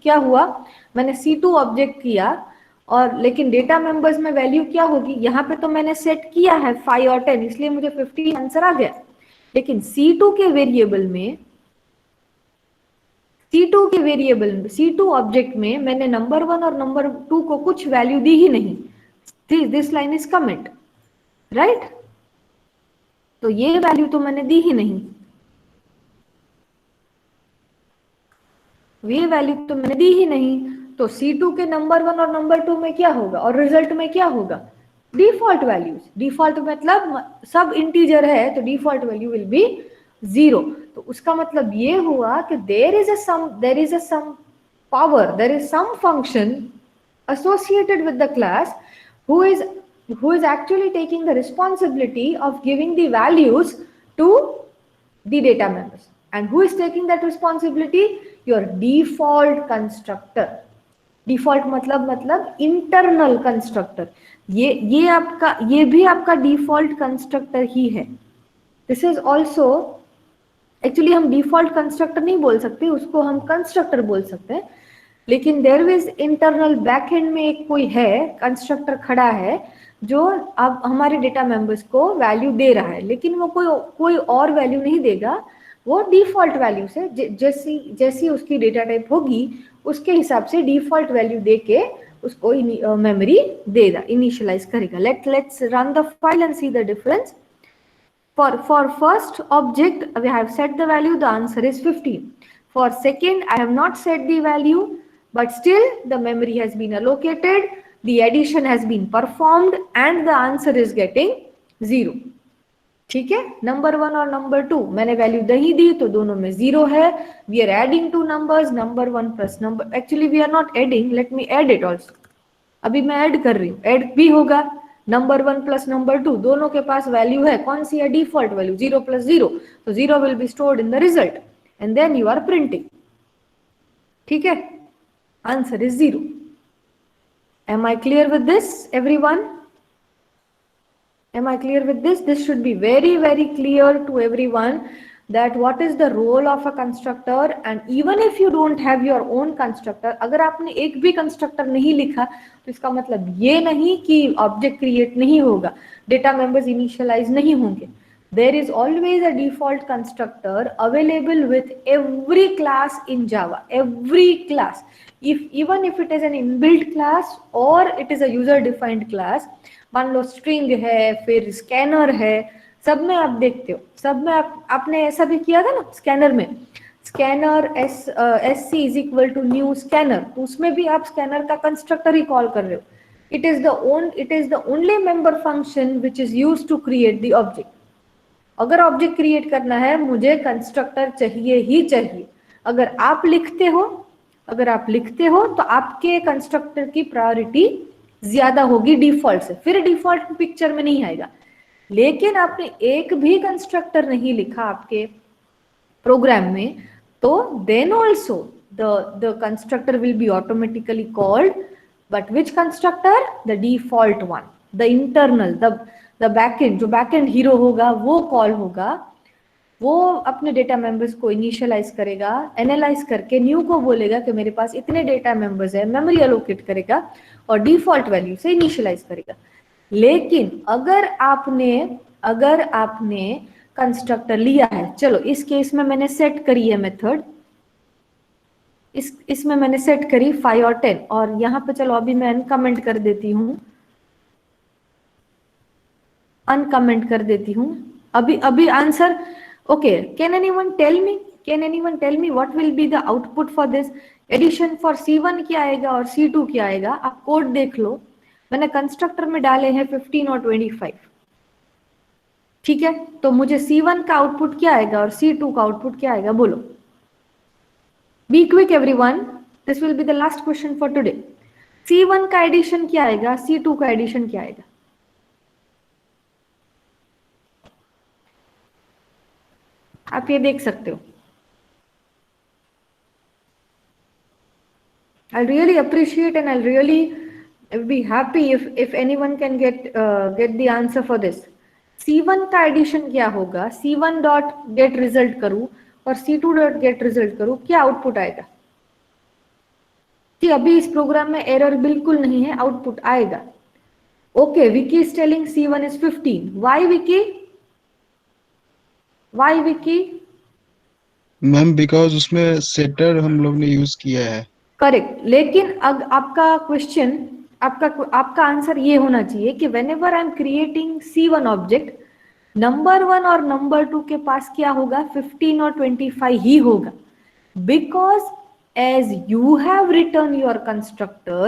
S1: क्या हुआ, मैंने C2 ऑब्जेक्ट किया और लेकिन डेटा मेंबर्स में वैल्यू क्या होगी, यहाँ पे तो मैंने सेट किया है 5 और 10, इसलिए मुझे 15 आंसर आ गया। लेकिन C2 के वेरिएबल में, C2 ऑब्जेक्ट में मैंने नंबर 1 और नंबर 2 को कुछ वैल्यू दी ही नहीं। This line is comment, right? तो ये वैल्यू तो मैंने दी ही नहीं, ये वैल्यू तो मैंने दी ही नहीं। तो C2 के नंबर 1 और नंबर 2 में क्या होगा और रिजल्ट में क्या होगा? Default values. डिफॉल्ट मतलब सब इंटीजर है तो डिफॉल्ट वैल्यू विल बी 0। तो उसका मतलब ये हुआ कि there is a some power, there is some function associated with the class who is actually taking the responsibility of giving the values to the data members. And who is taking that responsibility? Your default constructor. Default मतलब internal constructor. ये भी आपका default constructor ही है। This is also, actually हम default constructor नहीं बोल सकते, उसको हम constructor बोल सकते हैं। लेकिन देयर इज इंटरनल बैकएंड में एक कोई है कंस्ट्रक्टर खड़ा है जो अब हमारे डेटा मेंबर्स को वैल्यू दे रहा है, लेकिन वो कोई और वैल्यू नहीं देगा, वो डिफॉल्ट वैल्यू से जैसी उसकी डेटा टाइप होगी उसके हिसाब से डिफॉल्ट वैल्यू दे के उसको मेमोरी देगा, इनिशियलाइज करेगा। Let's run the file and see the difference. For first object we have set the value, the answer is 15. For second, I have not set the value, but still the memory has been allocated, the addition has been performed, and the answer is getting 0. ठीक है, number 1 और number 2 मैंने value नहीं दी तो दोनों में 0 है. We are adding two numbers, number 1 plus number, actually we are not adding, let me add it also. अभी मैं ऐड कर रही हूँ, ऐड भी होगा. नंबर 1 प्लस नंबर 2 दोनों के पास वैल्यू है, कौन सी है? Default value 0 plus 0. तो 0 will be stored in the result and then you are printing. ठीक है, answer is 0. Am I clear with this, everyone? Am I clear with this? This should be very, very clear to everyone that what is the role of a constructor. And even if you don't have your own constructor, अगर आपने एक भी constructor नहीं लिखा तो इसका मतलब ये नहीं कि object create नहीं होगा, data members initialize नहीं होंगे. There is always a default constructor available with every class in Java, every class. Even if it is an inbuilt class or it is a user defined class, मान लो string है, फिर scanner है, सब में आप देखते हो, सब में आपने ऐसा भी किया था ना स्कैनर में, scanner SC is equal to new scanner, तो उसमें भी आप स्कैनर का कंस्ट्रक्टर ही कॉल कर रहे हो. It is the only member function which is used to create the object. अगर ऑब्जेक्ट क्रिएट करना है मुझे कंस्ट्रक्टर चाहिए ही चाहिए. अगर आप लिखते हो तो आपके कंस्ट्रक्टर की प्रायोरिटी ज्यादा होगी डिफॉल्ट से, फिर डिफॉल्ट पिक्चर में नहीं आएगा. लेकिन आपने एक भी कंस्ट्रक्टर नहीं लिखा आपके प्रोग्राम में, तो then also the constructor will be automatically called. But which constructor? The default one, the internal, the backend, जो बैकएंड हीरो होगा वो कॉल होगा. वो अपने डेटा मेंबर्स को इनिशियलाइज करेगा, एनालाइज करके न्यू को बोलेगा कि मेरे पास इतने डेटा मेंबर्स है, मेमोरी एलोकेट करेगा और डिफॉल्ट वैल्यू से इनिशियलाइज करेगा. लेकिन अगर आपने कंस्ट्रक्टर लिया है, चलो इस केस में मैंने सेट करी है मेथड, इसमें मैंने सेट करी 5 और 10, और यहाँ पे चलो अभी मैं अनकमेंट कर देती हूँ, अभी answer. Okay, can anyone tell me what will be the output for this? Addition for C1 क्या आएगा और C2 क्या आएगा? आप कोड देख लो, मैंने कंस्ट्रक्टर में डाले हैं 15 और 25. ठीक है, तो मुझे C1 का आउटपुट क्या आएगा और C2 का आउटपुट क्या आएगा, बोलो. Be quick everyone, this will be the last question for today. C1 का एडिशन क्या आएगा, C2 का एडिशन क्या आएगा? आप ये देख सकते हो. I'll really appreciate and I'll really be happy if anyone can get the answer for this. C1 का एडिशन क्या होगा, C1 डॉट गेट रिजल्ट करूं और C2 डॉट गेट रिजल्ट करूं, क्या आउटपुट आएगा? कि अभी इस प्रोग्राम में एरर बिल्कुल नहीं है, आउटपुट आएगा. Okay, Vicky is telling C1 is 15. Why Vicky?
S5: Ma'am because उसमें सेटर हम लोग ने यूज किया है.
S1: करेक्ट, लेकिन अब आपका क्वेश्चन, आपका आंसर ये होना चाहिए कि whenever I am creating C1 object, number 1 और नंबर 2 के पास क्या होगा, 15 और 25 ही होगा. Because as you have written your constructor,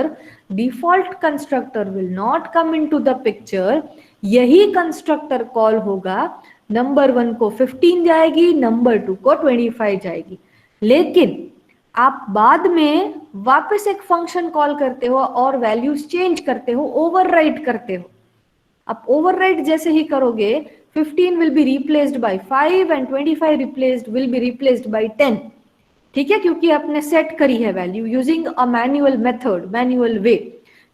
S1: default constructor will not come into the picture. यही constructor कॉल होगा, नंबर 1 को 15 जाएगी, नंबर 2 को 25 जाएगी. लेकिन आप बाद में वापस एक फंक्शन कॉल करते हो और वैल्यूज चेंज करते हो, ओवरराइट करते हो. आप ओवरराइट जैसे ही करोगे, 15 will be replaced by 5 and 25 will be replaced by 10. ठीक है, क्योंकि आपने सेट करी है value using a manual method, manual way.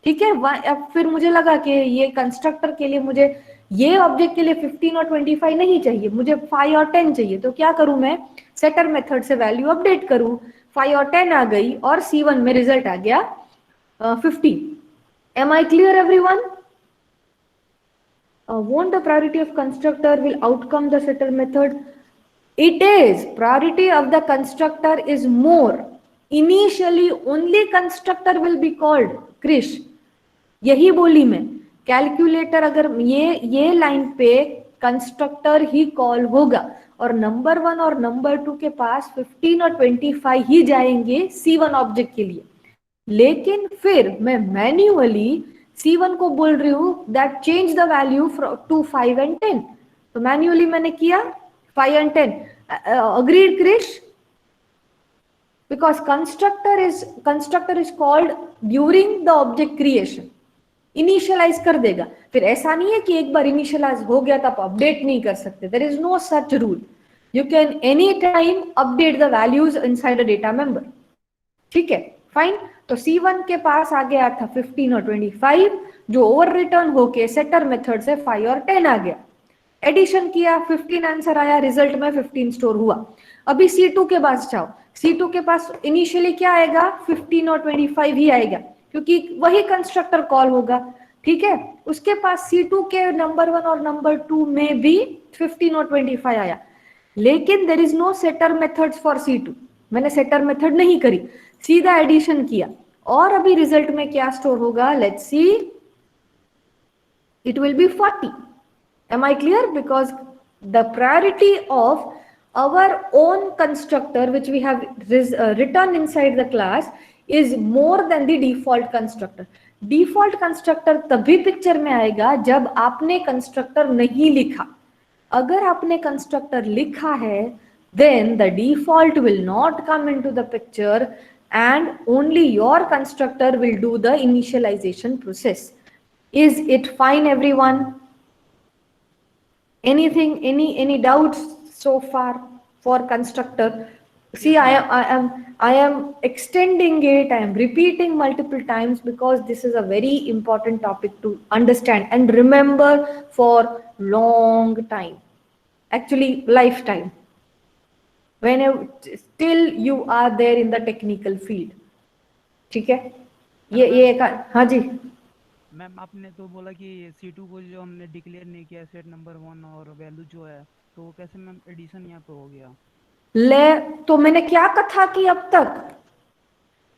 S1: ठीक है, अब फिर मुझे लगा कि ये कंस्ट्रक्टर के लिए मुझे, ये ऑब्जेक्ट के लिए 15 और 25 नहीं चाहिए, मुझे 5 और 10 चाहिए. तो क्या करूं मैं, सेटर मेथड से वैल्यू अपडेट करूं, 5 और 10 आ गई और C1 में रिजल्ट आ गया 15. Am I clear everyone? Won't the priority of constructor will outcome the setter method? It is. Priority of the constructor is more. Initially only constructor will be called. Krish, यही बोली मैं. Calculator अगर ये line पे constructor ही call होगा और number 1 और number 2 के पास 15 और 25 ही जाएंगे C1 ऑब्जेक्ट के लिए। लेकिन फिर मैं मैन्युअली C1 को बोल रही हूँ that change the value to 5 and 10, तो मैन्युअली मैंने किया 5 and 10। Agreed Krish? because constructor is called during the object creation, initialise कर देगा। फिर ऐसा नहीं है कि एक बार इनिशियलाइज हो गया तो आप अपडेट नहीं कर सकते, there is no such rule, you can any time update the values inside a data member. ठीक है, फाइन। तो C1 के पास आ गया था 15 और 25, जो ओवर रिटर्न होके सेटर मेथड से 5 और 10 आ गया। एडिशन किया, 15 आंसर आया, रिजल्ट में 15 स्टोर हुआ। अभी C2 के पास जाओ, C2 के पास इनिशियली क्या आएगा, 15 और 25 ही आएगा, क्योंकि वही कंस्ट्रक्टर कॉल होगा। ठीक है, उसके पास C2 के नंबर 1 और नंबर 2 में भी 15 और 25 आया, लेकिन there is no setter method for C2, मैंने सेटर मेथड नहीं करी, सीधा एडिशन किया। और अभी रिजल्ट में क्या स्टोर होगा, let's see, it will be 40. Am I clear? Because the priority of our own constructor which we have written inside the class is more than the default constructor. Default constructor तभी picture में आएगा जब आपने constructor नहीं लिखा। अगर आपने constructor लिखा है then the default will not come into the picture and only your constructor will do the initialization process. Is it fine, everyone? Anything, any doubts so far for constructor? See, I am extending it, I am repeating multiple times because this is a very important topic to understand and remember for long time, actually lifetime, whenever still you are there in the technical field. ठीक है, ये हाँ जी।
S6: Ma'am आपने तो बोला कि C2 को जो हमने डिक्लेयर नहीं किया सेट नंबर 1 और वैल्यू जो है, तो वो कैसे मैम एडिशन यहाँ पे हो गया?
S1: ले, तो मैंने क्या कथा की अब तक,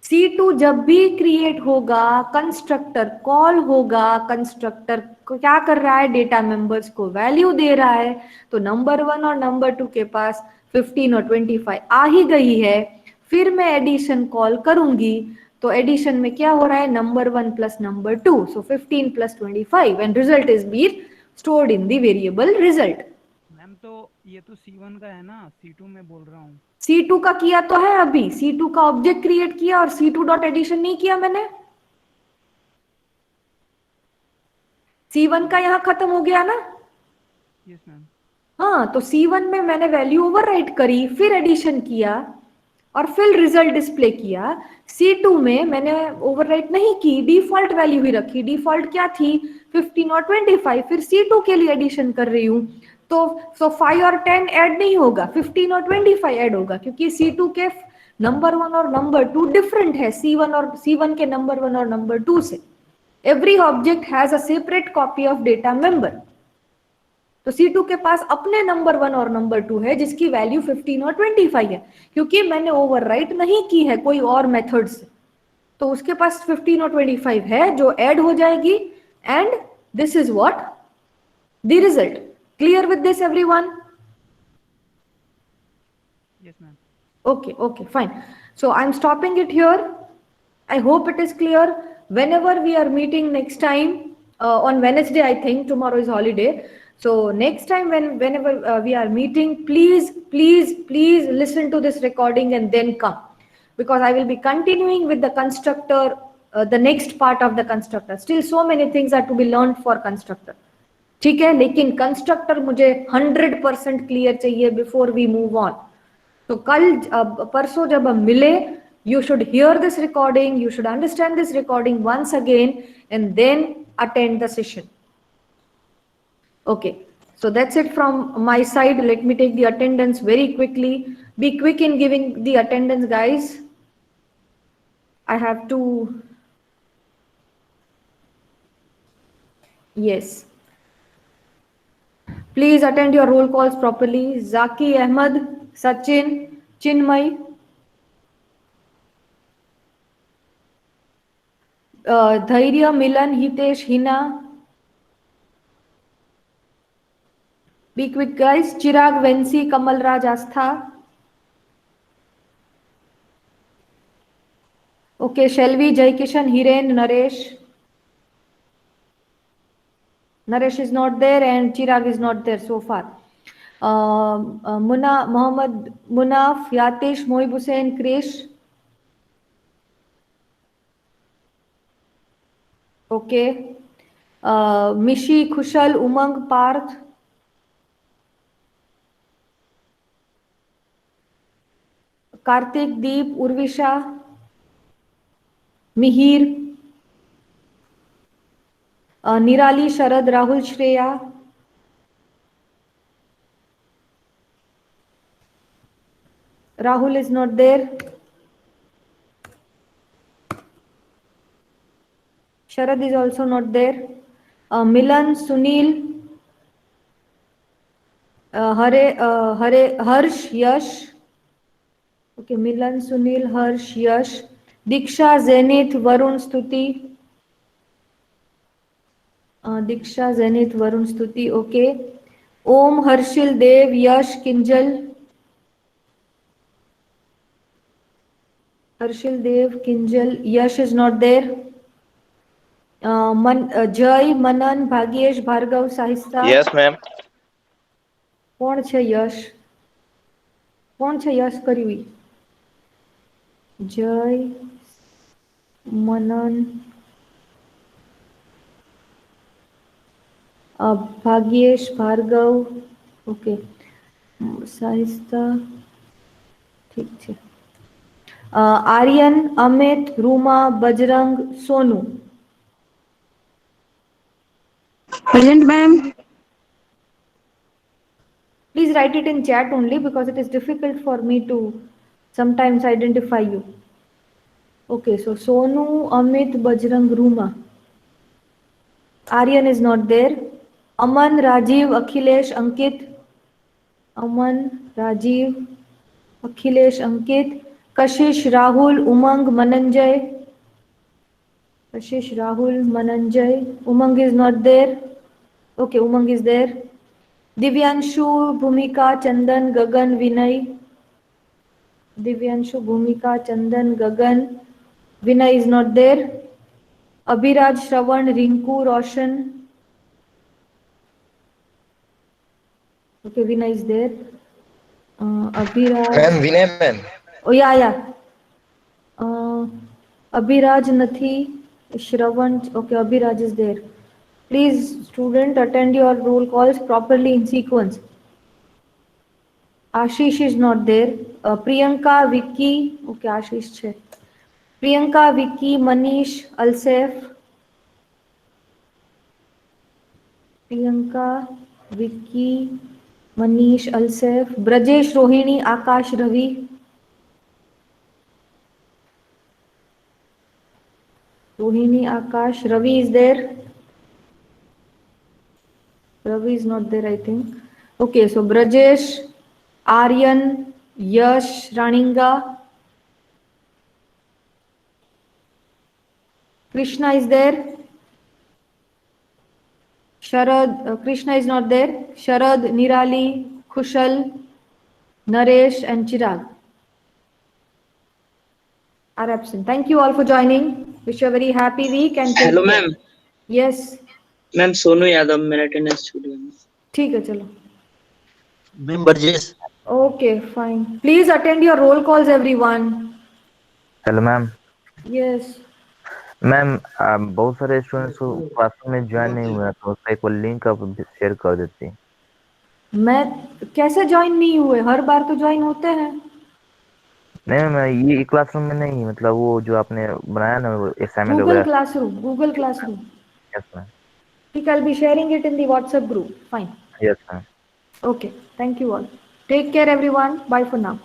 S1: C2 जब भी क्रिएट होगा कंस्ट्रक्टर कॉल होगा, कंस्ट्रक्टर को क्या कर रहा है, डेटा मेंबर्स को वैल्यू दे रहा है। तो नंबर 1 और नंबर 2 के पास 15 और 25 आ ही गई है, फिर मैं एडिशन कॉल करूंगी, तो एडिशन में क्या हो रहा है, number 1 plus number 2, so 15 plus 25 and result is been stored in the variable result.
S6: Ma'am तो ये तो C1 का है ना, C2 में बोल रहा हूँ।
S1: C2 का किया तो है, अभी C2 का ऑब्जेक्ट क्रिएट किया और C2 डॉट एडिशन नहीं किया मैंने। C1 का यहाँ खत्म हो गया ना।
S6: Yes ma'am.
S1: हाँ, तो C1 में मैंने वैल्यू ओवरराइट करी, फिर एडिशन किया और फिर रिजल्ट डिस्प्ले किया। C2 में मैंने ओवरराइट नहीं की, डिफॉल्ट वैल्यू ही रखी। डिफॉल्ट क्या थी, 15 और 25, फिर C2 के लिए एडिशन कर रही हूँ, तो 5 और 10 ऐड नहीं होगा, 15 और 25 ऐड होगा, क्योंकि C2 के नंबर 1 और नंबर 2 डिफरेंट है C1 के नंबर 1 और नंबर 2 से। Every object has a separate copy of data member. तो C2 के पास अपने नंबर 1 और नंबर 2 है जिसकी वैल्यू 15 और 25 है, क्योंकि मैंने ओवरराइट नहीं की है कोई और मेथड से, तो उसके पास 15 और 25 है जो ऐड हो जाएगी, and this is what the result. Clear with this everyone?
S6: Yes ma'am.
S1: Okay, fine. So I'm stopping it here. I hope it is clear. Whenever we are meeting next time, on Wednesday, I think tomorrow is holiday. So next time whenever we are meeting, please listen to this recording and then come, because I will be continuing with the constructor, the next part of the constructor. Still so many things are to be learned for constructor. ठीक है, लेकिन constructor मुझे 100% clear चाहिए before we move on. तो कल परसों जब हम मिले, you should hear this recording, you should understand this recording once again and then attend the session. Okay, so that's it from my side. Let me take the attendance very quickly. Be quick in giving the attendance, guys. I have to, yes, please attend your roll calls properly. Zaki Ahmed, Sachin, Chinmay, Dhairya, Milan, Hitesh, Hina. Be quick, guys. Chirag, Vensi, Kamal Raj, Astha. Okay, Shelvi, Jai Kishan, Hiren, Naresh. Naresh is not there and Chirag is not there so far. Muna, Mohammed, Munaf, Yatish, Mohib Hussain, Krish. Okay. Mishi, Khushal, Umang, Parth. Karthik, Deep, Urvisha, Mihir, Nirali, Sharad, Rahul, Shreya. Rahul is not there. Sharad is also not there. Milan, Sunil, Harsh, Yash. Okay, Milan, Sunil, Harsh, Yash. Diksha, Zenith, Varun, Stuti. Diksha, Zenith, Varun, Stuti. Okay. Om, Harshil, Dev, Yash, Kinjal. Harshil, Dev, Kinjal. Yash is not there. Jai, Manan, Bhagyesh, Bhargav, Sahista.
S7: Yes, ma'am.
S1: કોણ છે યશ? કોણ છે યશ કર્યું? જય, મનન, Bhagyesh, Bhargav. Okay, Shahista. ઠીક છે. આર્યન, અમિત, રૂમા, બજરંગ, સોનુ.
S8: Present, ma'am.
S1: Please write it in chat only because it is difficult for me to sometimes identify you. Okay, so Sonu, Amit, Bajrang, Ruma. Aryan is not there. Aman, Rajiv, Akhilesh, Ankit. Aman, Rajiv, Akhilesh, Ankit. Kashish, Rahul, Umang, Mananjay. Kashish, Rahul, Mananjay. Umang is not there. Okay, Umang is there. Divyanshu, Bhumika, Chandan, Gagan, Vinay. Divyanshu, Bhumika, Chandan, Gagan. Vinay is not there. Abhiraj, Shravan, Rinku, Roshan. Okay, Vinay is there. Abhiraj.
S7: Ma'am, Vinay, ma'am.
S1: Oh, yeah. Abhiraj, Nathi, Shravan. Okay, Abhiraj is there. Please, student, attend your roll calls properly in sequence. Ashish is not there. Priyanka, Vicky. Okay, Ashish che. Priyanka, Vicky, Manish, Alsef. Priyanka, Vicky, Manish, Alsef. Brajesh, Rohini, Akash, Ravi. Rohini, Akash. Ravi is there. Ravi is not there, I think. Okay, so Brajesh, Aryan, Yash, Raninga. Krishna is there. Sharad, Krishna is not there. Sharad, Nirali, Kushal, Naresh and Chirag are absent. Thank you all for joining. Wish you a very happy week and take
S9: Hello,
S1: care.
S9: ma'am.
S1: Yes.
S9: Ma'am Sonu Yadav मेरा attendance studio में।
S1: ठीक है, चलो.
S2: Ma'am Burgess.
S1: Okay, fine. Please attend your roll calls, everyone.
S10: Hello ma'am.
S1: Yes.
S10: Ma'am बहुत सारे students को class में join नहीं हुआ तो उसका एक लिंक आप शेयर कर देती।
S1: मैं कैसे ज्वाइन नहीं हुए? हर बार तो ज्वाइन होते हैं.
S10: नहीं मैम, ये क्लासरूम में नहीं, मतलब वो जो आपने बनाया ना वो असाइनमेंट
S1: Google
S10: वगैरह।
S1: Classroom. Google Classroom.
S10: Yes ma'am.
S1: ठीक, I'll be sharing it in the WhatsApp group. Fine.
S10: Yes ma'am.
S1: Okay. Thank you all. Take care, everyone. Bye for now.